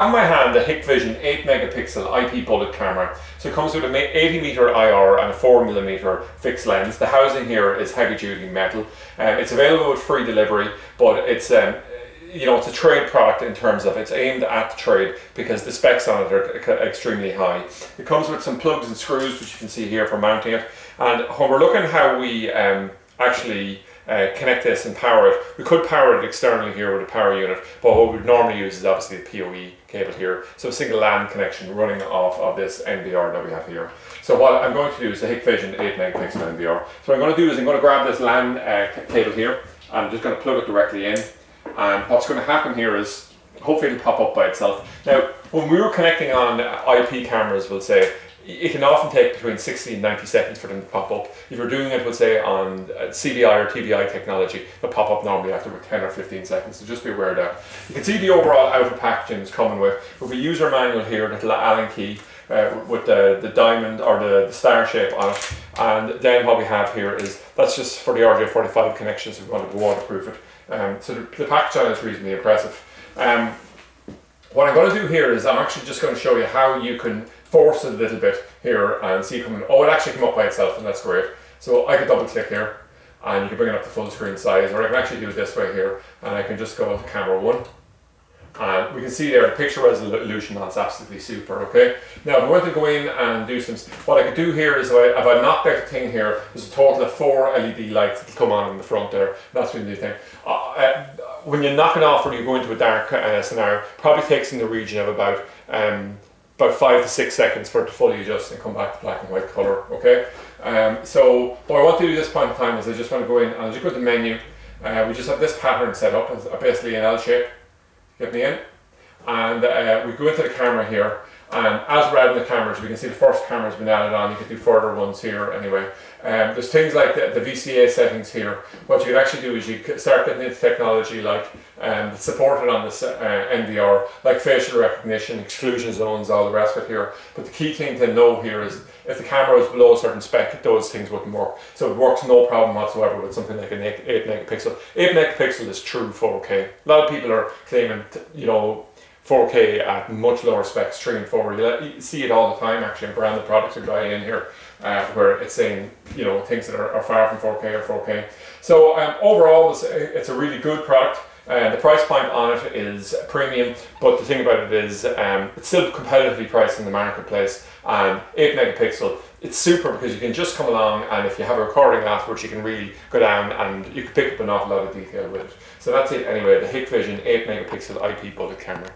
On my hand, the Hikvision 8MP IP bullet camera. So it comes with an 80mm IR and a 4mm fixed lens. The housing here is heavy duty metal. It's available with free delivery, but it's it's a trade product in terms of it's aimed at the trade because the specs on it are extremely high. It comes with some plugs and screws, which you can see here for mounting it. And when we're looking how we actually connect this and power it, we could power it externally here with a power unit, but what we'd normally use is obviously a PoE cable here. So a single LAN connection running off of this NVR that we have here. So what I'm going to do is the Hikvision 8MP NVR. So what I'm going to do is I'm going to grab this LAN cable here. I'm just going to plug it directly in. And what's going to happen here is, hopefully it'll pop up by itself. Now, when we were connecting on IP cameras, we'll say, it can often take between 60 and 90 seconds for them to pop up. If you're doing it, we'll say, on CDI or TVI technology, they'll pop up normally after 10 or 15 seconds, so just be aware of that. You can see the overall outer packaging is coming with a user manual here, little Allen key with the diamond or the star shape on it. And then what we have here is, that's just for the RJ45 connections if we want to waterproof it. So the package on it is reasonably impressive. What I'm going to do here is I'm actually just going to show you how you can force it a little bit here and see it coming. Oh, it actually came up by itself, and that's great. So I could double click here and you can bring it up to full screen size, or I can actually do it this way here and I can just go to camera 1. And we can see there the picture resolution, that's absolutely super, okay? Now if I want to go in and do some, what I could do here is if I knocked out the thing here, there's a total of 4 LED lights that come on in the front there. That's really the thing. When you knock it off or you go into a dark scenario, probably takes in the region of about 5 to 6 seconds for it to fully adjust and come back to black and white color, okay? So what I want to do at this point in time is I just want to go in and I'll just go to the menu. We just have this pattern set up as basically an L shape. Get me in, and we go into the camera here, and as we're adding the cameras, we can see the first camera's been added on. You can do further ones here anyway. There's things like the VCA settings here. What you could actually do is you could start getting into technology like supported on this NVR, like facial recognition, exclusion zones, all the rest of it here. But the key thing to know here is if the camera is below a certain spec, those things wouldn't work. So it works no problem whatsoever with something like an 8MP. 8MP is true 4K. A lot of people are claiming, 4K at much lower specs, 3 and 4. You see it all the time actually in branded products are going in here where it's saying, things that are far from 4K or 4K. So overall, it's a really good product. The price point on it is premium, but the thing about it is it's still competitively priced in the marketplace. And 8MP, it's super because you can just come along, and if you have a recording afterwards, you can really go down and you can pick up an awful lot of detail with it. So that's it anyway, the Hikvision 8MP IP bullet camera.